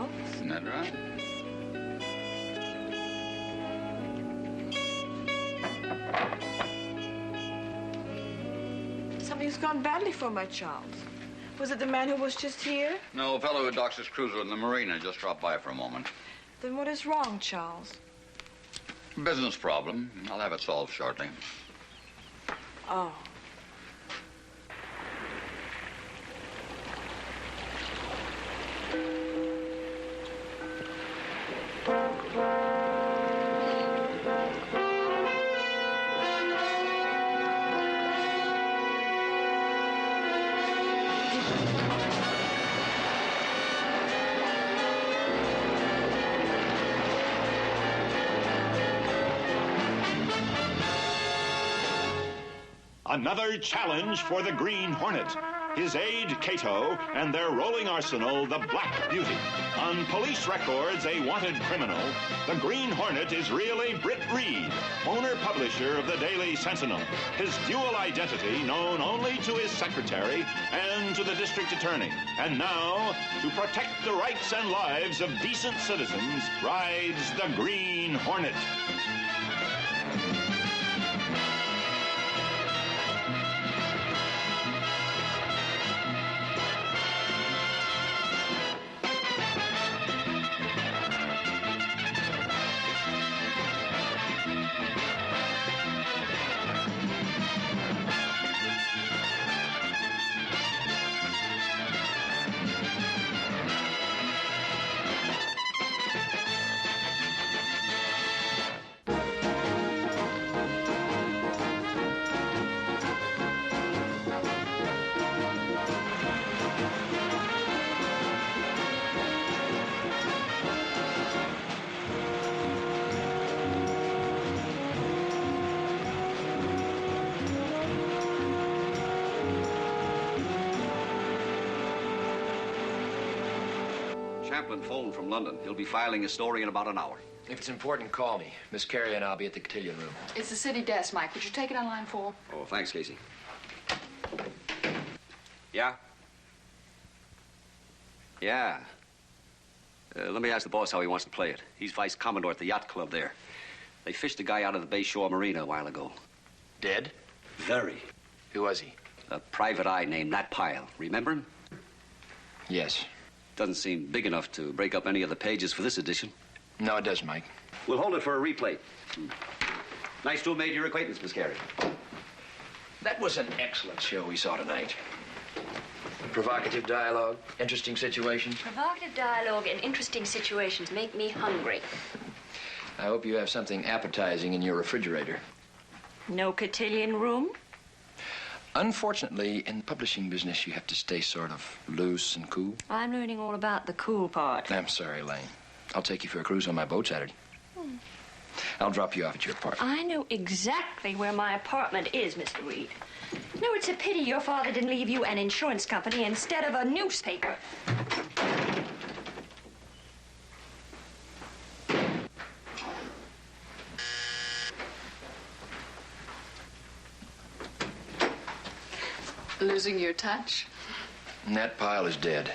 Charles. Isn't that right? Something's gone badly for my Charles. Was it the man who was just here? No, a fellow who docks his cruiser in the marina just dropped by for a moment. Then what is wrong, Charles? Business problem. I'll have it solved shortly. Oh. Another challenge for the Green Hornet. His aide, Cato, and their rolling arsenal, the Black Beauty. On police records, a wanted criminal, the Green Hornet is really Britt Reed, owner-publisher of the Daily Sentinel. His dual identity known only to his secretary and to the district attorney. And now, to protect the rights and lives of decent citizens, rides the Green Hornet. Chaplin phoned from London. He'll be filing his story in about an hour. If it's important, call me. Miss Carey and I'll be at the cotillion room. It's the city desk, Mike. Would you take it on line 4? Oh, thanks, Casey. Yeah? Yeah. Let me ask the boss how he wants to play it. He's vice commodore at the yacht club there. They fished a guy out of the Bayshore Marina a while ago. Dead? Very. Who was he? A private eye named Nat Pyle. Remember him? Yes. Doesn't seem big enough to break up any of the pages for this edition. No, it doesn't, Mike. We'll hold it for a replay. Nice to have made your acquaintance, Miss Carey. That was an excellent show we saw tonight. Provocative dialogue, interesting situations. Provocative dialogue and interesting situations make me hungry. I hope you have something appetizing in your refrigerator. No cotillion room? Unfortunately, in the publishing business, you have to stay sort of loose and cool. I'm learning all about the cool part. I'm sorry, Lane. I'll take you for a cruise on my boat Saturday. I'll drop you off at your apartment. I know exactly where my apartment is, Mr. Reed. No, it's a pity your father didn't leave you an insurance company instead of a newspaper. Losing your touch? Nat Pyle is dead.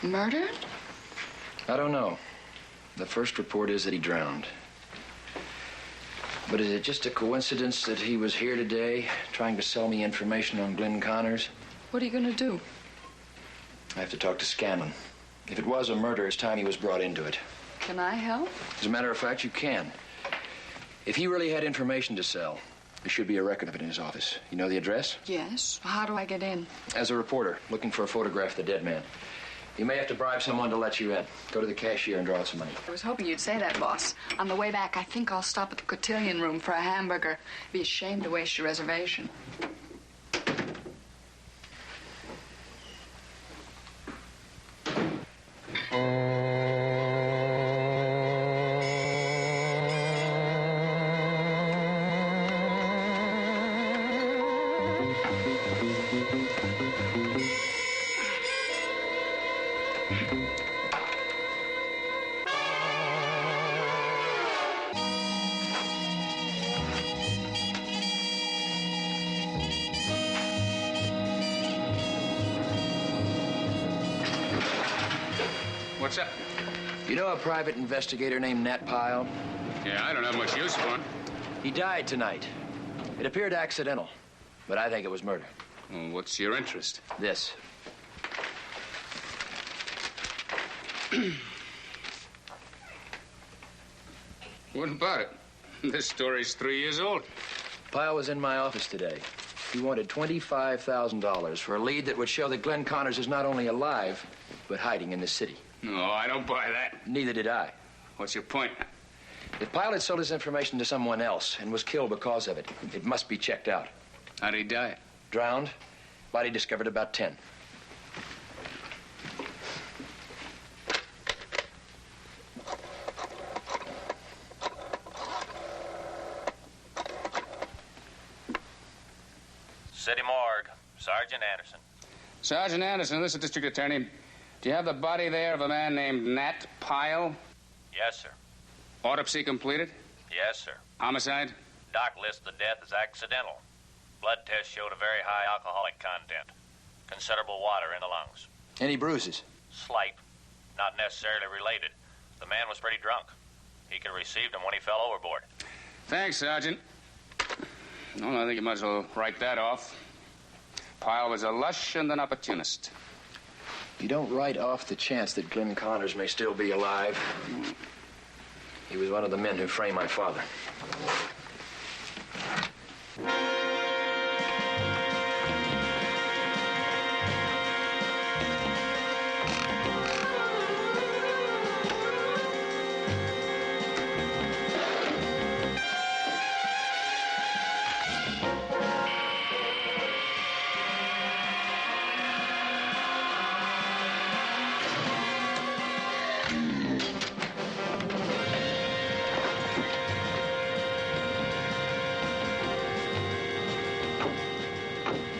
Murdered? I don't know. The first report is that he drowned. But is it just a coincidence that he was here today trying to sell me information on Glenn Connors? What are you going to do? I have to talk to Scanlon. If it was a murder, it's time he was brought into it. Can I help? As a matter of fact, you can. If he really had information to sell, there should be a record of it in his office. You know the address? Yes. How do I get in? As a reporter, looking for a photograph of the dead man. You may have to bribe someone to let you in. Go to the cashier and draw out some money. I was hoping you'd say that, boss. On the way back, I think I'll stop at the cotillion room for a hamburger. Be ashamed to waste your reservation. What's up? You know a private investigator named Nat Pyle? Yeah, I don't have much use for him. He died tonight. It appeared accidental, but I think it was murder. Well, what's your interest? This. What about it? This story's 3 years old. Pyle was in my office today. He wanted $25,000 for a lead that would show that Glenn Connors is not only alive, but hiding in the city. No, I don't buy that. Neither did I. What's your point? If Pyle had sold his information to someone else and was killed because of it, it must be checked out. How'd he die? Drowned. Body discovered about 10. City morgue. Sergeant Anderson. Sergeant Anderson, this is District Attorney. Do you have the body there of a man named Nat Pyle? Yes, sir. Autopsy completed? Yes, sir. Homicide? Doc lists the death as accidental. Blood test showed a very high alcoholic content. Considerable water in the lungs. Any bruises? Slight. Not necessarily related. The man was pretty drunk. He could have received them when he fell overboard. Thanks, Sergeant. Well, I think you might as well write that off. Pyle was a lush and an opportunist. You don't write off the chance that Glenn Connors may still be alive. He was one of the men who framed my father.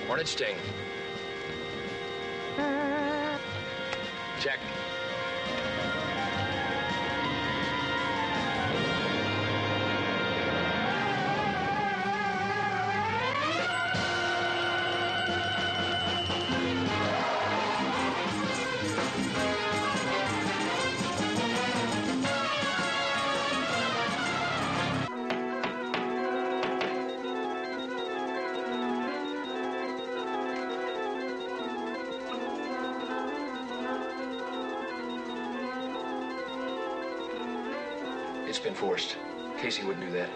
Hornet sting. Check. It's been forced. Casey wouldn't do that.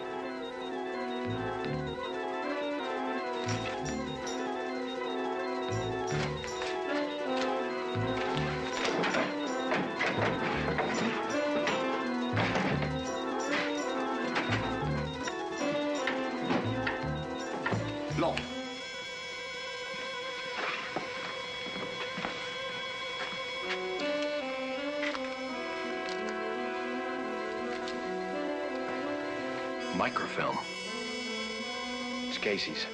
No. Microfilm. It's Casey's.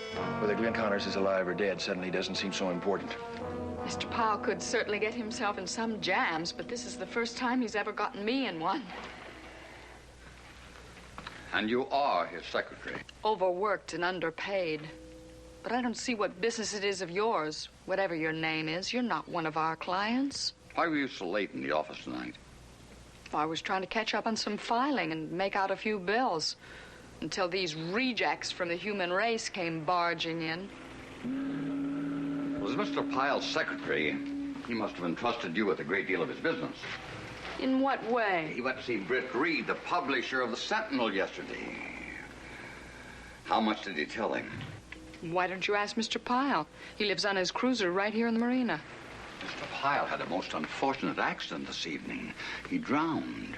Whether Glenn Connors is alive or dead suddenly doesn't seem so important. Mr. Pyle could certainly get himself in some jams, but this is the first time he's ever gotten me in one. And you are his secretary. Overworked and underpaid. But I don't see what business it is of yours. Whatever your name is, you're not one of our clients. Why were you so late in the office tonight? I was trying to catch up on some filing and make out a few bills until these rejects from the human race came barging in. Was Mr. Pyle's secretary? He must have entrusted you with a great deal of his business. In what way? He went to see Britt Reed, the publisher of the Sentinel, yesterday. How much did he tell him? Why don't you ask Mr. Pyle? He lives on his cruiser right here in the marina. Mr. Pyle had a most unfortunate accident this evening. He drowned.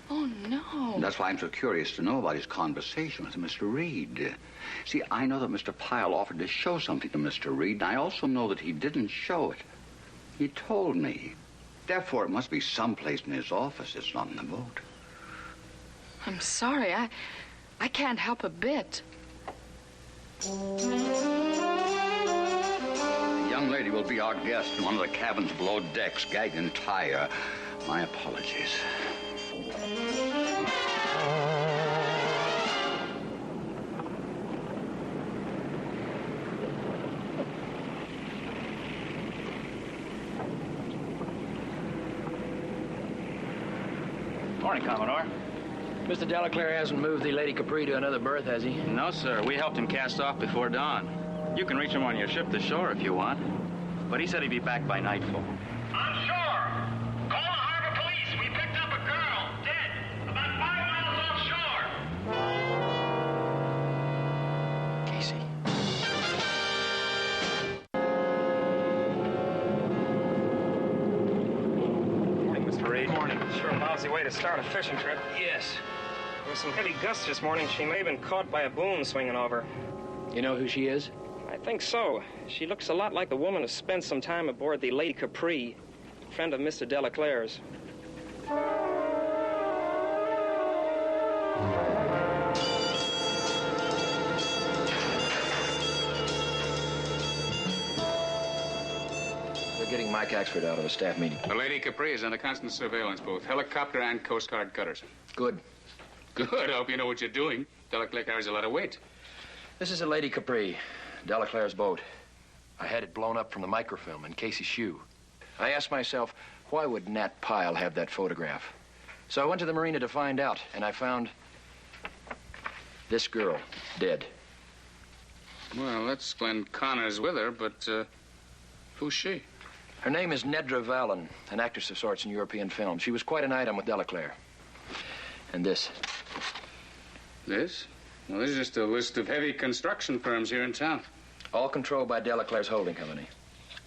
Oh, no. That's why I'm so curious to know about his conversation with Mr. Reed. See, I know that Mr. Pyle offered to show something to Mr. Reed, and I also know that he didn't show it. He told me. Therefore, it must be someplace in his office. It's not in the boat. I'm sorry. I can't help a bit. The young lady will be our guest in one of the cabins below decks, gagged entire. My apologies. Morning, Commodore. Mr. Delaclaire hasn't moved the Lady Capri to another berth, has he? No, sir. We helped him cast off before dawn. You can reach him on your ship to shore if you want. But he said he'd be back by nightfall. On shore! Call the harbor police. We picked up a girl, dead, about 5 miles offshore. Casey. Morning, Mr. Reed. Morning. Sure a lousy way to start a fishing trip. Yes. There was some heavy gusts this morning. She may have been caught by a boom swinging over. You know who she is? I think so. She looks a lot like the woman who spent some time aboard the Lady Capri, friend of Mr. Delaclaire's. They're getting Mike Axford out of a staff meeting. The Lady Capri is under constant surveillance, both helicopter and Coast Guard cutters. Good. Good. I hope you know what you're doing. Delaclaire carries a lot of weight. This is a Lady Capri, Delaclaire's boat. I had it blown up from the microfilm in Casey's shoe. I asked myself, why would Nat Pyle have that photograph? So I went to the marina to find out, and I found this girl dead. Well, that's Glenn Connors with her, but who's she? Her name is Nedra Vallon, an actress of sorts in European film. She was quite an item with Delaclaire. And this. This? Well, this is just a list of heavy construction firms here in town. All controlled by Delaclaire's holding company.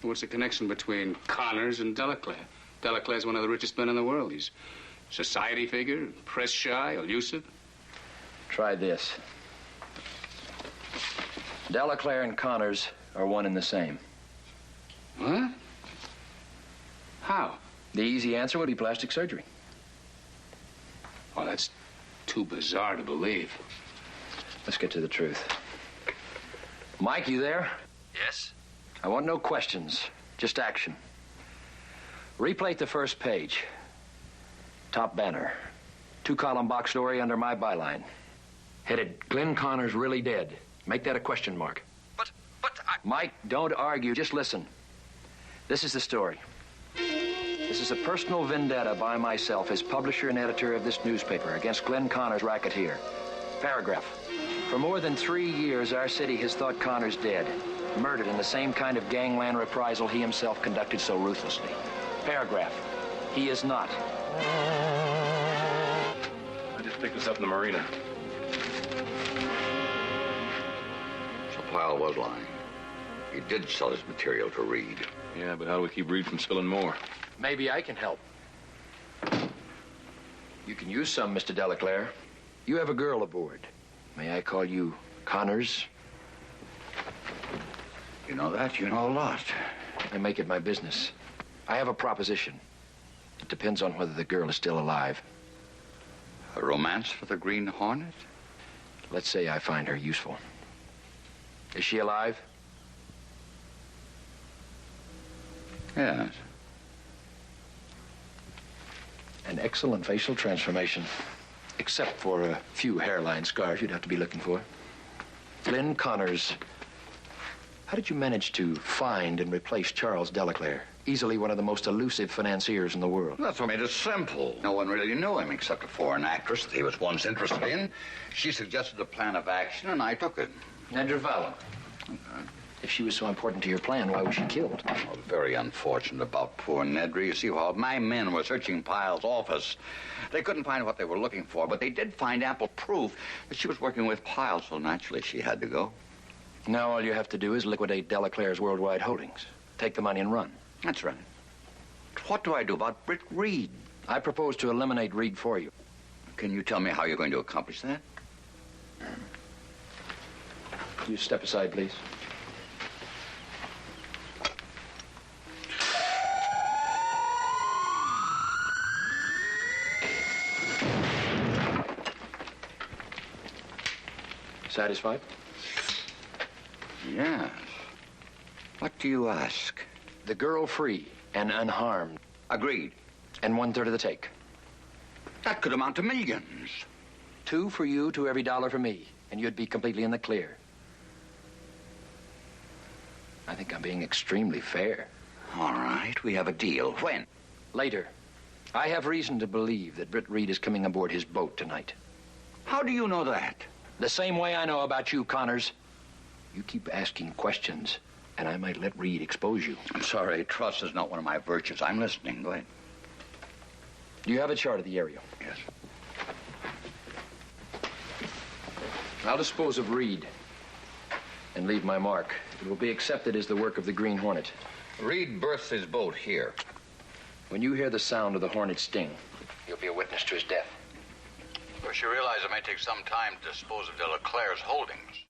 What's the connection between Connors and Delaclaire? Delaclaire's one of the richest men in the world. He's a society figure, press-shy, elusive. Try this. Delaclaire and Connors are one and the same. What? How? The easy answer would be plastic surgery. Oh, that's too bizarre to believe. Let's get to the truth. Mike, you there? Yes? I want no questions, just action. Replate the first page. Top banner. 2-column box story under my byline. Headed, Glenn Connors really dead. Make that a question mark. But Mike, don't argue, just listen. This is the story. This is a personal vendetta by myself as publisher and editor of this newspaper against Glenn Connors' racketeer. Paragraph. For more than 3 years, our city has thought Connors dead, murdered in the same kind of gangland reprisal he himself conducted so ruthlessly. Paragraph. He is not. I just picked this up in the marina. So Pyle was lying. He did sell his material to Reed. Yeah, but how do we keep Reed from spilling more? Maybe I can help. You can use some, Mr. Delaclaire. You have a girl aboard. May I call you Connors? You know that? You know a lot. I make it my business. I have a proposition. It depends on whether the girl is still alive. A romance for the Green Hornet? Let's say I find her useful. Is she alive? Yes. An excellent facial transformation. Except for a few hairline scars you'd have to be looking for. Glenn Connors. How did you manage to find and replace Charles Delaclaire? Easily one of the most elusive financiers in the world. That's what made it simple. No one really knew him except a foreign actress that he was once interested in. She suggested a plan of action, and I took it. Nedra Vallon. Okay. If she was so important to your plan, why was she killed? Oh, very unfortunate about poor Nedra. You see, while my men were searching Pyle's office, they couldn't find what they were looking for, but they did find ample proof that she was working with Pyle, so naturally she had to go. Now all you have to do is liquidate Delaclaire's worldwide holdings. Take the money and run. That's right. What do I do about Britt Reed? I propose to eliminate Reed for you. Can you tell me how you're going to accomplish that? You step aside, please. Satisfied? Yes. What do you ask? The girl free and unharmed. Agreed. And 1/3 of the take. That could amount to millions. 2 for you to every dollar for me, and you'd be completely in the clear. I think I'm being extremely fair. All right, we have a deal. When? Later. I have reason to believe that Britt Reed is coming aboard his boat tonight. How do you know that? The same way I know about you, Connors. You keep asking questions, and I might let Reed expose you. I'm sorry, trust is not one of my virtues. I'm listening. Go ahead. Do you have a chart of the area? Yes. I'll dispose of Reed and leave my mark. It will be accepted as the work of the Green Hornet. Reed berths his boat here. When you hear the sound of the Hornet sting, you'll be a witness to his death. Of course, you realize it may take some time to dispose of Delaclare's holdings.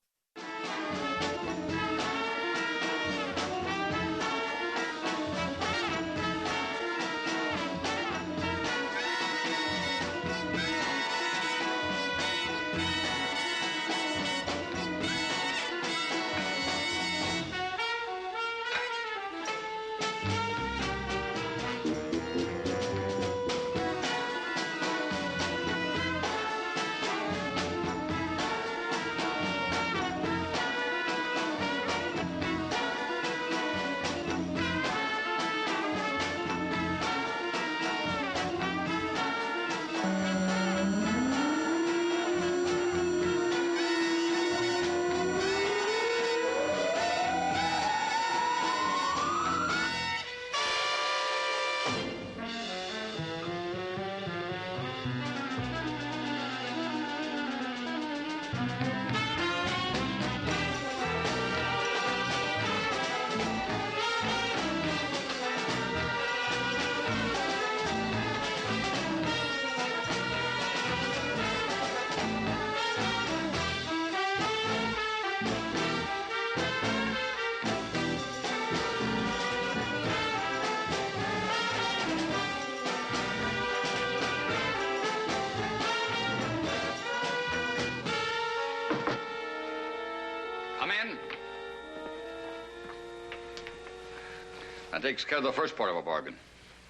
That takes care of the first part of a bargain.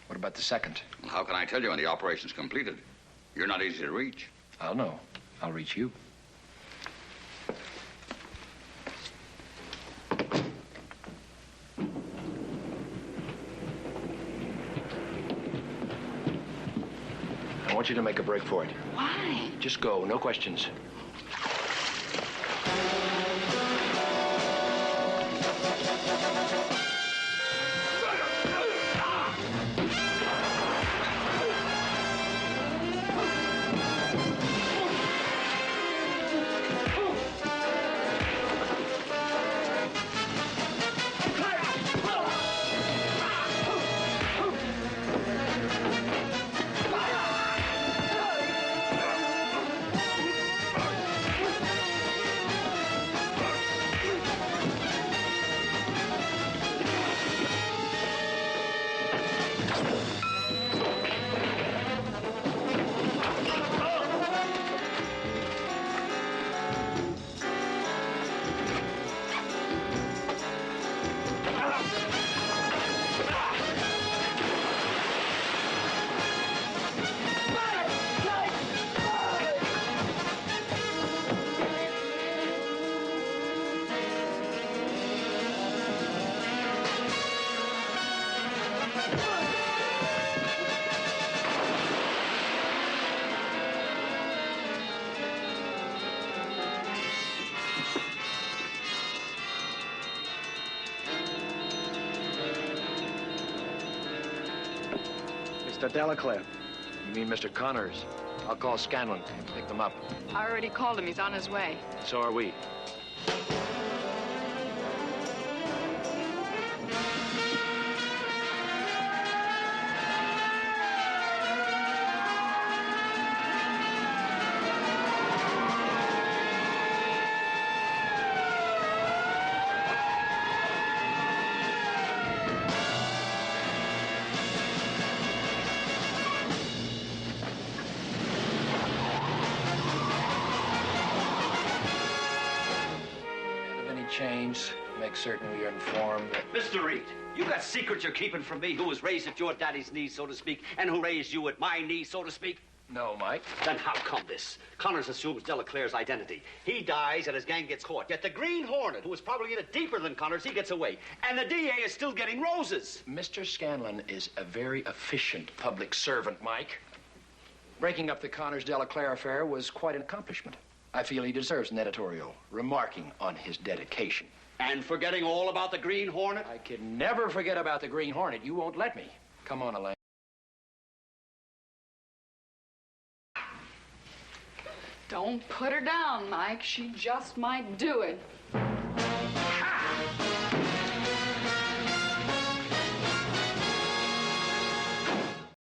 What about the second? Well, how can I tell you when the operation's completed? You're not easy to reach. I'll know. I'll reach you. I want you to make a break for it. Why? Just go, no questions. Mr. Delaclare. You mean Mr. Connors? I'll call Scanlon and pick them up. I already called him. He's on his way. So are we. Chains, make certain we are informed that... Mr. Reed, you got secrets you're keeping from me, who was raised at your daddy's knee, so to speak, and who raised you at my knee, so to speak? No, Mike. Then how come this? Connors assumes Delaclare's identity. He dies and his gang gets caught. Yet the Green Hornet, who was probably in it deeper than Connors, he gets away. And the DA is still getting roses. Mr. Scanlon is a very efficient public servant, Mike. Breaking up the Connors-Delaclare affair was quite an accomplishment. I feel he deserves an editorial remarking on his dedication. And forgetting all about the Green Hornet? I can never forget about the Green Hornet. You won't let me. Come on, Elaine. Don't put her down, Mike. She just might do it.